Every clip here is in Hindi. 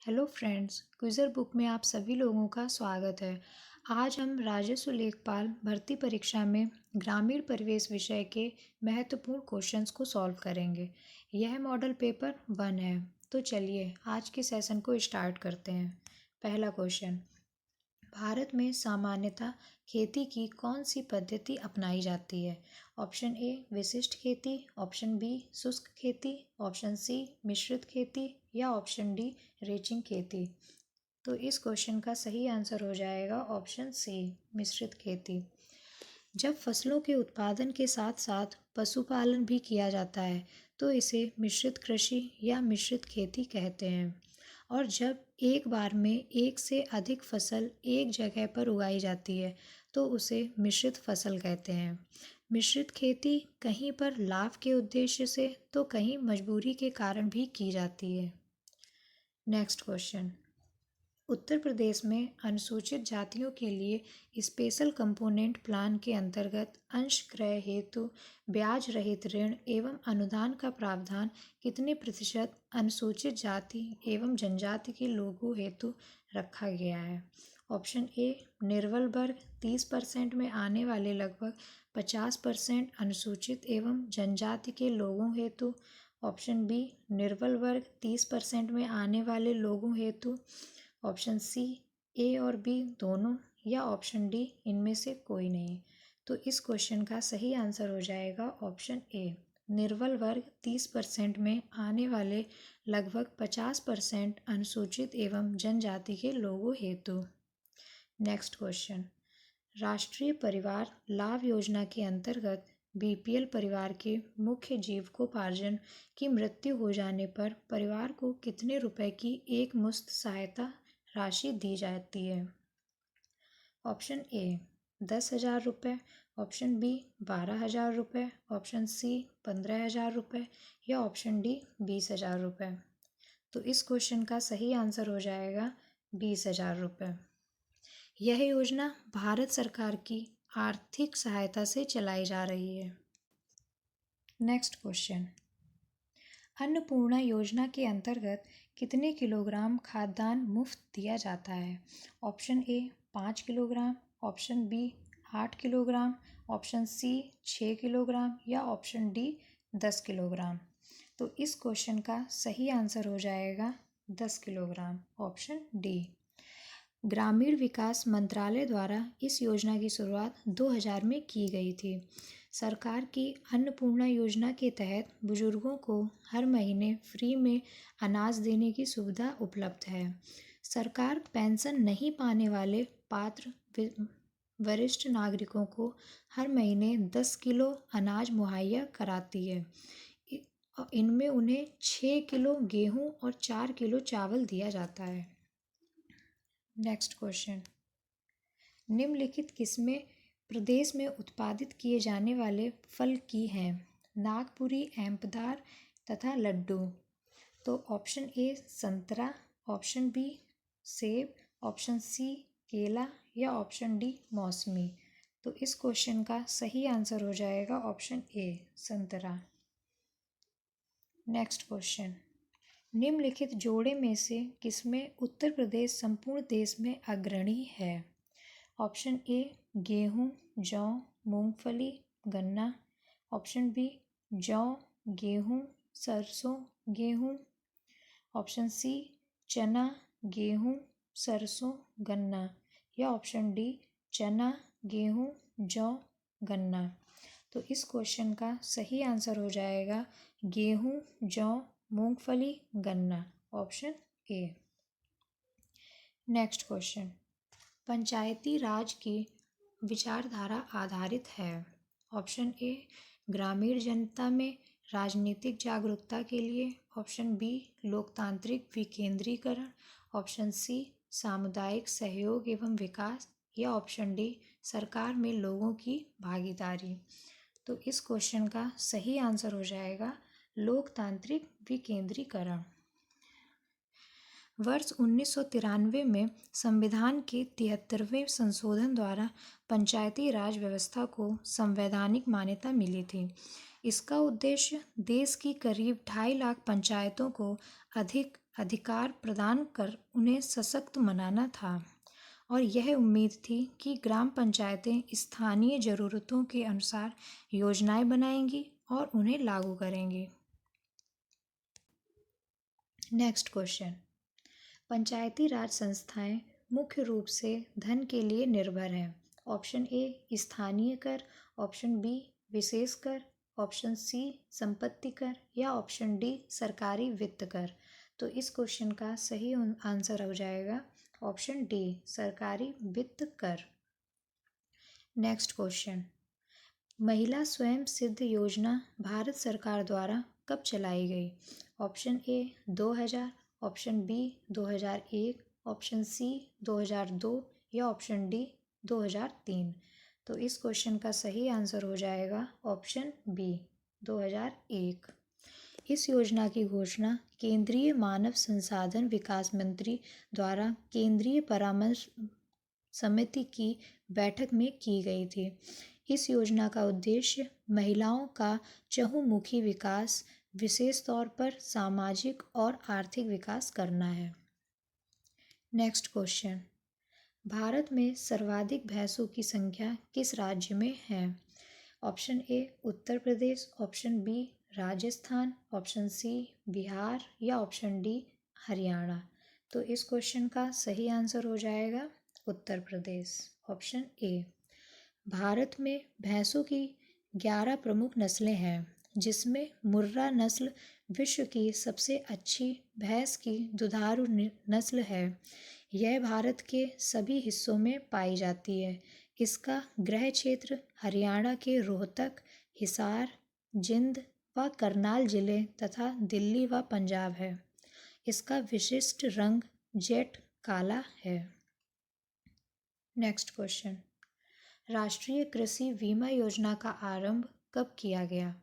हेलो फ्रेंड्स, क्विज़र बुक में आप सभी लोगों का स्वागत है। आज हम राजस्व लेखपाल भर्ती परीक्षा में ग्रामीण परिवेश विषय के महत्वपूर्ण क्वेश्चंस को सॉल्व करेंगे। यह मॉडल पेपर 1 है। तो चलिए आज के सेशन को स्टार्ट करते हैं। पहला क्वेश्चन, भारत में सामान्यतः खेती की कौन सी पद्धति अपनाई जाती है? ऑप्शन ए विशिष्ट खेती, ऑप्शन बी शुष्क खेती, ऑप्शन सी मिश्रित खेती या ऑप्शन डी रेचिंग खेती। तो इस क्वेश्चन का सही आंसर हो जाएगा ऑप्शन सी मिश्रित खेती। जब फसलों के उत्पादन के साथ साथ पशुपालन भी किया जाता है तो इसे मिश्रित कृषि या मिश्रित खेती कहते हैं। और जब एक बार में एक से अधिक फसल एक जगह पर उगाई जाती है तो उसे मिश्रित फसल कहते हैं। मिश्रित खेती कहीं पर लाभ के उद्देश्य से तो कहीं मजबूरी के कारण भी की जाती है। नेक्स्ट क्वेश्चन, उत्तर प्रदेश में अनुसूचित जातियों के लिए स्पेशल कंपोनेंट प्लान के अंतर्गत अंश क्रय हेतु ब्याज रहित ऋण एवं अनुदान का प्रावधान कितने प्रतिशत अनुसूचित जाति एवं जनजाति के लोगों हेतु रखा गया है? ऑप्शन ए निर्बल वर्ग 30% में आने वाले लगभग 50% अनुसूचित एवं जनजाति के लोगों हेतु, ऑप्शन बी निर्बल वर्ग 30% में आने वाले लोगों हेतु, ऑप्शन सी ए और बी दोनों, या ऑप्शन डी इनमें से कोई नहीं। तो इस क्वेश्चन का सही आंसर हो जाएगा ऑप्शन ए निर्बल वर्ग 30% में आने वाले लगभग 50% अनुसूचित एवं जनजाति के लोगों हेतु। नेक्स्ट क्वेश्चन, राष्ट्रीय परिवार लाभ योजना के अंतर्गत बीपीएल परिवार के मुख्य जीविकोपार्जन की मृत्यु हो जाने पर परिवार को कितने रुपए की एक मुश्त सहायता राशि दी जाती है? ऑप्शन ए 10,000 रुपये, ऑप्शन बी 12,000 रुपये, ऑप्शन सी 15,000 रुपये या ऑप्शन डी 20,000 रुपये। तो इस क्वेश्चन का सही आंसर हो जाएगा 20,000 रुपये। यह योजना भारत सरकार की आर्थिक सहायता से चलाई जा रही है। नेक्स्ट क्वेश्चन, अन्नपूर्णा योजना के अंतर्गत कितने किलोग्राम खाद्यान्न मुफ्त दिया जाता है? Option A 5 kilogram, option B 8 kilogram, option C 6 kilogram या ऑप्शन डी 10 किलोग्राम। तो इस क्वेश्चन का सही आंसर हो जाएगा 10 किलोग्राम, ऑप्शन डी। ग्रामीण विकास मंत्रालय द्वारा इस योजना की शुरुआत 2000 में की गई थी। सरकार की अन्नपूर्णा योजना के तहत बुजुर्गों को हर महीने फ्री में अनाज देने की सुविधा उपलब्ध है। सरकार पेंशन नहीं पाने वाले पात्र वरिष्ठ नागरिकों को हर महीने 10 किलो अनाज मुहैया कराती है। इनमें उन्हें 6 किलो गेहूं और 4 किलो चावल दिया जाता है। नेक्स्ट क्वेश्चन, निम्नलिखित किस्में प्रदेश में उत्पादित किए जाने वाले फल की हैं? नागपुरी, एम्पदार तथा लड्डू। तो ऑप्शन ए संतरा, ऑप्शन बी सेब, ऑप्शन सी केला या ऑप्शन डी मौसमी। तो इस क्वेश्चन का सही आंसर हो जाएगा ऑप्शन ए संतरा। नेक्स्ट क्वेश्चन, निम्नलिखित जोड़े में से किसमें उत्तर प्रदेश संपूर्ण देश में अग्रणी है? ऑप्शन ए गेहूं, जौ, मूंगफली, गन्ना, ऑप्शन बी जौ, गेहूं, सरसों, गेहूं, ऑप्शन सी चना, गेहूं, सरसों, गन्ना या ऑप्शन डी चना, गेहूं, जौ, गन्ना। तो इस क्वेश्चन का सही आंसर हो जाएगा गेहूं, जौ, मूंगफली, गन्ना, ऑप्शन ए। नेक्स्ट क्वेश्चन, पंचायती राज की विचारधारा आधारित है। ऑप्शन ए ग्रामीण जनता में राजनीतिक जागरूकता के लिए, ऑप्शन बी लोकतांत्रिक विकेंद्रीकरण, ऑप्शन सी सामुदायिक सहयोग एवं विकास या ऑप्शन डी सरकार में लोगों की भागीदारी। तो इस क्वेश्चन का सही आंसर हो जाएगा लोकतांत्रिक विकेंद्रीकरण। वर्ष 1993 में संविधान के 73वें संशोधन द्वारा पंचायती राज व्यवस्था को संवैधानिक मान्यता मिली थी। इसका उद्देश्य देश की करीब 2.5 लाख पंचायतों को अधिक अधिकार प्रदान कर उन्हें सशक्त बनाना था और यह उम्मीद थी कि ग्राम पंचायतें स्थानीय ज़रूरतों के अनुसार योजनाएं बनाएंगी और उन्हें लागू करेंगी। नेक्स्ट क्वेश्चन, पंचायती राज संस्थाएं मुख्य रूप से धन के लिए निर्भर हैं। ऑप्शन ए स्थानीय कर, ऑप्शन बी विशेष कर, ऑप्शन सी संपत्ति कर या ऑप्शन डी सरकारी वित्त कर। तो इस क्वेश्चन का सही आंसर हो जाएगा ऑप्शन डी सरकारी वित्त कर। नेक्स्ट क्वेश्चन, महिला स्वयं सिद्ध योजना भारत सरकार द्वारा कब चलाई गई। Option A 2000, option B 2001, option C 2002 या ऑप्शन डी 2003। तो इस क्वेश्चन का सही आंसर हो जाएगा ऑप्शन बी 2001। इस योजना की घोषणा केंद्रीय मानव संसाधन विकास मंत्री द्वारा केंद्रीय परामर्श समिति की बैठक में की गई थी। इस योजना का उद्देश्य महिलाओं का चहुमुखी विकास, विशेष तौर पर सामाजिक और आर्थिक विकास करना है। नेक्स्ट क्वेश्चन, भारत में सर्वाधिक भैंसों की संख्या किस राज्य में है। Option A Uttar Pradesh, option B Rajasthan, option C Bihar या ऑप्शन डी हरियाणा। तो इस क्वेश्चन का सही आंसर हो जाएगा उत्तर प्रदेश, ऑप्शन ए। भारत में भैंसों की 11 प्रमुख नस्लें हैं, जिसमें मुर्रा नस्ल विश्व की सबसे अच्छी भैंस की दुधारू नस्ल है। यह भारत के सभी हिस्सों में पाई जाती है। इसका गृह क्षेत्र हरियाणा के रोहतक, हिसार, जिंद व करनाल जिले तथा दिल्ली व पंजाब है। इसका विशिष्ट रंग जेट काला है। नेक्स्ट क्वेश्चन, राष्ट्रीय कृषि बीमा योजना का आरंभ कब किया गया।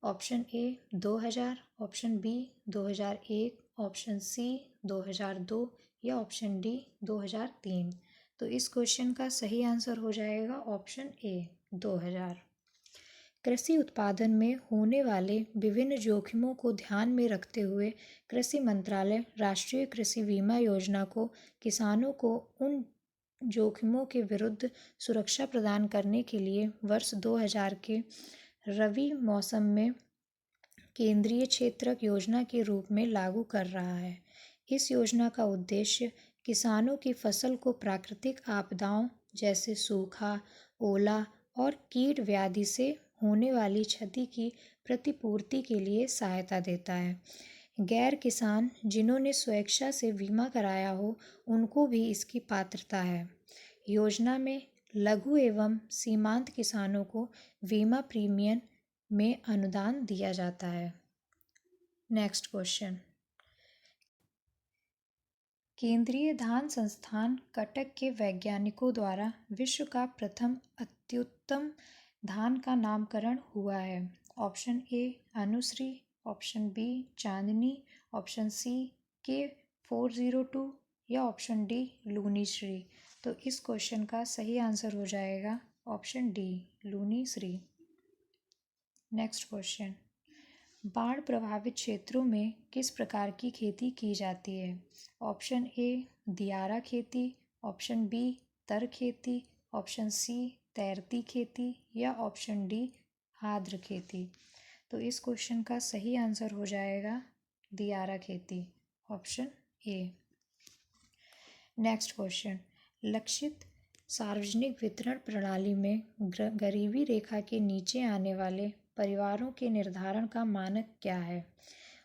Option A 2000, option B 2001, option C 2002 या ऑप्शन डी 2003। तो इस क्वेश्चन का सही आंसर हो जाएगा ऑप्शन ए 2000। कृषि उत्पादन में होने वाले विभिन्न जोखिमों को ध्यान में रखते हुए कृषि मंत्रालय राष्ट्रीय कृषि बीमा योजना को किसानों को उन जोखिमों के विरुद्ध सुरक्षा प्रदान करने के लिए वर्ष 2000 के रबी मौसम में केंद्रीय क्षेत्रक योजना के रूप में लागू कर रहा है। इस योजना का उद्देश्य किसानों की फसल को प्राकृतिक आपदाओं जैसे सूखा, ओला और कीट व्याधि से होने वाली क्षति की प्रतिपूर्ति के लिए सहायता देता है। गैर किसान जिन्होंने स्वेच्छा से बीमा कराया हो, उनको भी इसकी पात्रता है। योजना में लघु एवं सीमांत किसानों को बीमा प्रीमियम में अनुदान दिया जाता है। नेक्स्ट क्वेश्चन, केंद्रीय धान संस्थान कटक के वैज्ञानिकों द्वारा विश्व का प्रथम अत्युत्तम धान का नामकरण हुआ है। Option A Anushri, option B Chandni, option C K402 या ऑप्शन डी लूनीश्री। तो इस क्वेश्चन का सही आंसर हो जाएगा ऑप्शन डी लूनीश्री। नेक्स्ट क्वेश्चन, बाढ़ प्रभावित क्षेत्रों में किस प्रकार की खेती की जाती है। ऑप्शन ए दियारा खेती, ऑप्शन बी तर खेती, ऑप्शन सी तैरती खेती या ऑप्शन डी आर्द्र खेती। तो इस क्वेश्चन का सही आंसर हो जाएगा दियारा खेती, ऑप्शन ए। नेक्स्ट क्वेश्चन, लक्षित सार्वजनिक वितरण प्रणाली में गरीबी रेखा के नीचे आने वाले परिवारों के निर्धारण का मानक क्या है।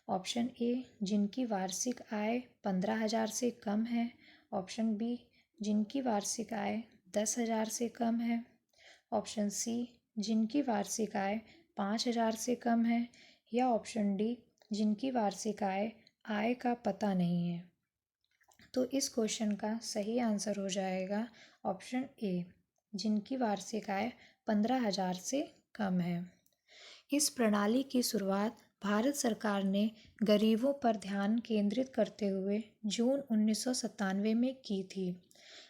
ऑप्शन ए जिनकी वार्षिक आय 15,000 से कम है, ऑप्शन बी जिनकी वार्षिक आय 10,000 से कम है, ऑप्शन सी जिनकी वार्षिक आय 5,000 से कम है या ऑप्शन डी जिनकी वार्षिक आय का पता नहीं है। तो इस क्वेश्चन का सही आंसर हो जाएगा ऑप्शन ए जिनकी वार्षिक आय 15,000 से कम है। इस प्रणाली की शुरुआत भारत सरकार ने गरीबों पर ध्यान केंद्रित करते हुए जून 1997 में की थी।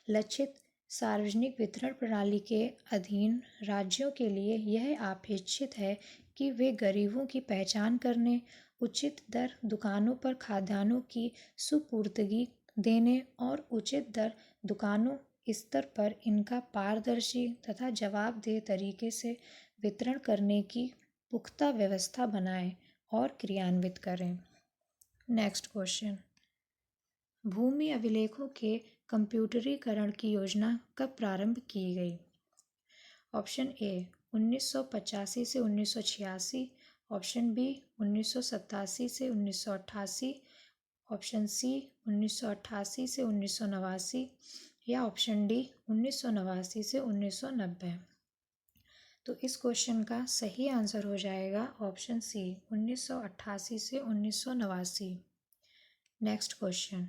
लक्षित सार्वजनिक वितरण प्रणाली के अधीन राज्यों के लिए यह अपेक्षित है कि वे गरीबों की पहचान करने उचित दर दुकानों पर खाद्यान्नों की सुपूर्दगी देने और उचित दर दुकानों स्तर पर इनका पारदर्शी तथा जवाबदेह तरीके से वितरण करने की पुख्ता व्यवस्था बनाएं और क्रियान्वित करें। नेक्स्ट क्वेश्चन, भूमि अभिलेखों के कंप्यूटरीकरण की योजना कब प्रारंभ की गई? ऑप्शन ए 1985 से 1986, ऑप्शन बी 1987 से 1988, ऑप्शन सी 1988 से 1989 या ऑप्शन डी 1989 से 1990। तो इस क्वेश्चन का सही आंसर हो जाएगा ऑप्शन सी 1988 से 1989। नेक्स्ट क्वेश्चन,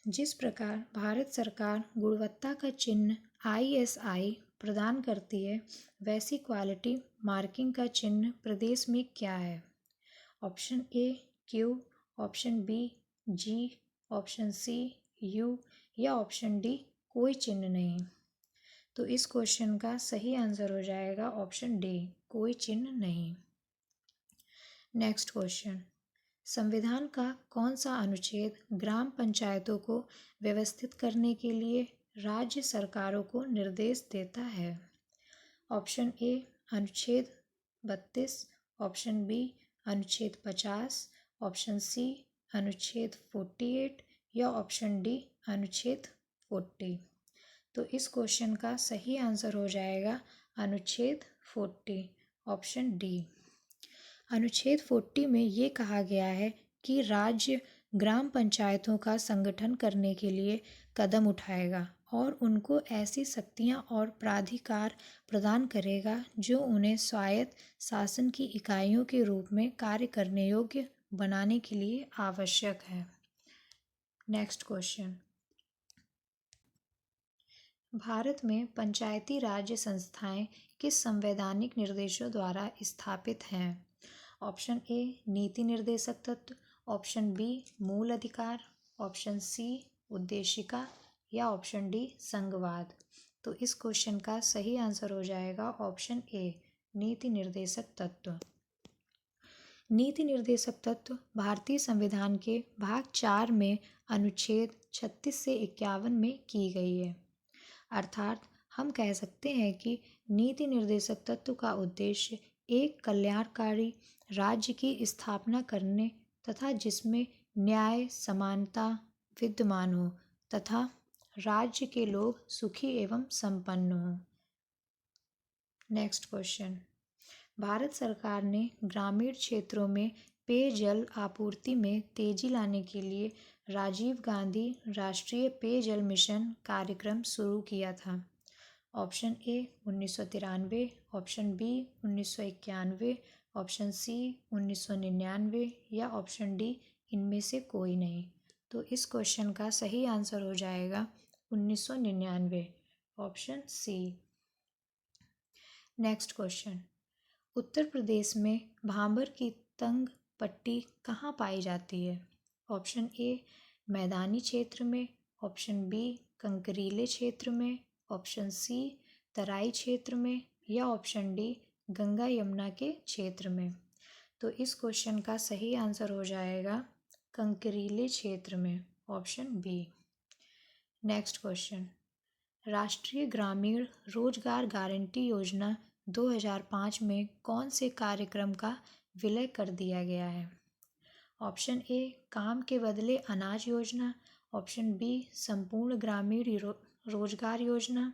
जिस प्रकार भारत सरकार गुणवत्ता का चिन्ह ISI प्रदान करती है, वैसी क्वालिटी मार्किंग का चिन्ह प्रदेश में क्या है? Option A Q, option B G, option C U या ऑप्शन डी कोई चिन्ह नहीं। तो इस क्वेश्चन का सही आंसर हो जाएगा ऑप्शन डी, कोई चिन्ह नहीं। नेक्स्ट क्वेश्चन, संविधान का कौन सा अनुच्छेद ग्राम पंचायतों को व्यवस्थित करने के लिए राज्य सरकारों को निर्देश देता है? ऑप्शन ए अनुच्छेद 32, ऑप्शन बी अनुच्छेद 50, ऑप्शन सी अनुच्छेद 48 या ऑप्शन डी अनुच्छेद 40। तो इस क्वेश्चन का सही आंसर हो जाएगा अनुच्छेद 40, ऑप्शन डी। अनुच्छेद 40 में ये कहा गया है कि राज्य ग्राम पंचायतों का संगठन करने के लिए कदम उठाएगा और उनको ऐसी शक्तियां और प्राधिकार प्रदान करेगा जो उन्हें स्वायत्त शासन की इकाइयों के रूप में कार्य करने योग्य बनाने के लिए आवश्यक है। नेक्स्ट क्वेश्चन, भारत में पंचायती राज संस्थाएं किस संवैधानिक निर्देशों द्वारा स्थापित हैं? ऑप्शन ए नीति निर्देशक तत्व, ऑप्शन बी मूल अधिकार, ऑप्शन सी उद्देशिका या ऑप्शन डी संघवाद। तो इस क्वेश्चन का सही आंसर हो जाएगा ऑप्शन ए नीति निर्देशक तत्व। नीति निर्देशक तत्व भारतीय संविधान के भाग 4 में अनुच्छेद 36 से 51 में की गई है। अर्थात हम कह सकते हैं कि नीति निर्देशक तत्व का उद्देश्य एक कल्याणकारी राज्य की स्थापना करने तथा जिसमें न्याय समानता विद्यमान हो तथा राज्य के लोग सुखी एवं संपन्न हों। नेक्स्ट क्वेश्चन, भारत सरकार ने ग्रामीण क्षेत्रों में पेयजल आपूर्ति में तेजी लाने के लिए राजीव गांधी राष्ट्रीय पेयजल मिशन कार्यक्रम शुरू किया था। Option A 1993, option B 1991, option C 1999 या ऑप्शन डी इनमें से कोई नहीं। तो इस क्वेश्चन का सही आंसर हो जाएगा 1999, option C. Next question, Uttar Pradesh में भांबर की तंग पट्टी कहाँ पाई जाती है? ऑप्शन ए मैदानी क्षेत्र में, ऑप्शन बी कंकरीले क्षेत्र में, ऑप्शन सी तराई क्षेत्र में या ऑप्शन डी गंगा यमुना के क्षेत्र में। तो इस क्वेश्चन का सही आंसर हो जाएगा कंकरीले क्षेत्र में, ऑप्शन बी। नेक्स्ट क्वेश्चन, राष्ट्रीय ग्रामीण रोजगार गारंटी योजना 2005 में कौन से कार्यक्रम का विलय कर दिया गया है? ऑप्शन ए काम के बदले अनाज योजना, ऑप्शन बी संपूर्ण ग्रामीण रोजगार योजना,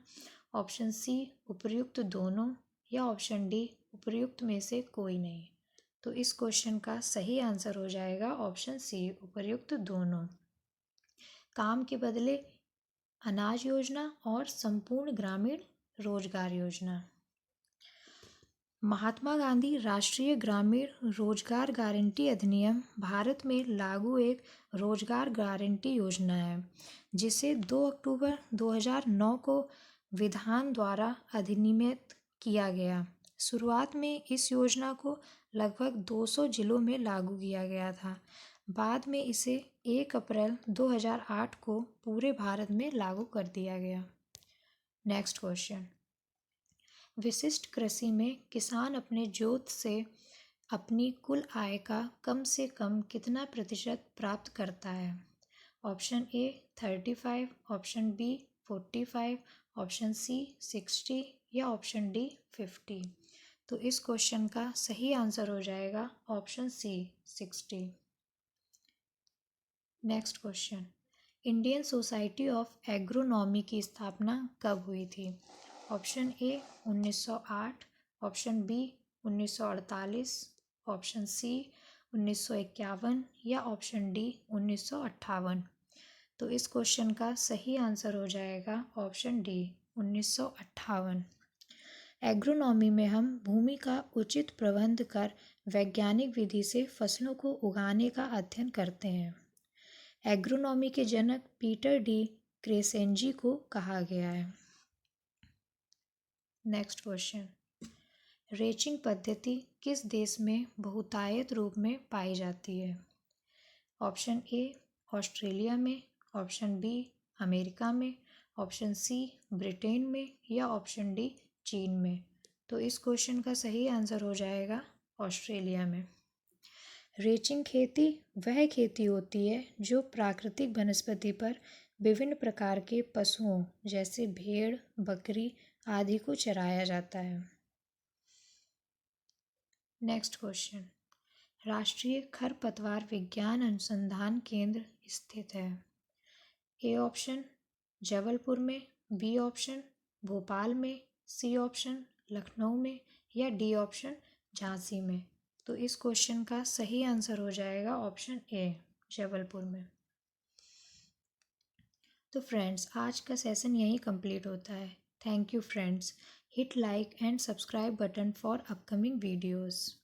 ऑप्शन सी उपर्युक्त दोनों या ऑप्शन डी उपर्युक्त में से कोई नहीं। तो इस क्वेश्चन का सही आंसर हो जाएगा ऑप्शन सी उपर्युक्त दोनों। काम के बदले अनाज योजना और संपूर्ण ग्रामीण रोजगार योजना। महात्मा गांधी राष्ट्रीय ग्रामीण रोजगार गारंटी अधिनियम भारत में लागू एक रोजगार गारंटी योजना है जिसे 2 अक्टूबर 2009 को विधान द्वारा अधिनियमित किया गया। शुरुआत में इस योजना को लगभग 200 जिलों में लागू किया गया था। बाद में इसे 1 अप्रैल 2008 को पूरे भारत में लागू कर दिया गया। नेक्स्ट क्वेश्चन, विशिष्ट कृषि में किसान अपने जोत से अपनी कुल आय का कम से कम कितना प्रतिशत प्राप्त करता है? Option A 35, option B 45, option C 60 या ऑप्शन डी 50। तो इस क्वेश्चन का सही आंसर हो जाएगा option C 60। Next question, Indian society of agronomy की स्थापना कब हुई थी? Option A 1908, option B 1948, option C 1951 या ऑप्शन डी 1958। तो इस क्वेश्चन का सही आंसर हो जाएगा ऑप्शन डी 1958। एग्रोनॉमी में हम भूमि का उचित प्रबंध कर वैज्ञानिक विधि से फसलों को उगाने का अध्ययन करते हैं। एग्रोनॉमी के जनक पीटर डी क्रेसेंजी को कहा गया है। नेक्स्ट क्वेश्चन, रेचिंग पद्धति किस देश में बहुतायत रूप में पाई जाती है? ऑप्शन ए ऑस्ट्रेलिया में, ऑप्शन बी अमेरिका में, ऑप्शन सी ब्रिटेन में या ऑप्शन डी चीन में। तो इस क्वेश्चन का सही आंसर हो जाएगा ऑस्ट्रेलिया में। रेचिंग खेती वह खेती होती है जो प्राकृतिक वनस्पति पर विभिन्न प्रकार के पशुओं जैसे भेड़, बकरी आदि को चराया जाता है। नेक्स्ट क्वेश्चन, राष्ट्रीय खरपतवार विज्ञान अनुसंधान केंद्र स्थित है? ए ऑप्शन जबलपुर में, बी ऑप्शन भोपाल में, सी ऑप्शन लखनऊ में या डी ऑप्शन झांसी में। तो इस क्वेश्चन का सही आंसर हो जाएगा ऑप्शन ए जबलपुर में। तो फ्रेंड्स, आज का सेशन यहीं कंप्लीट होता है। Thank you friends. Hit like and subscribe button for upcoming videos.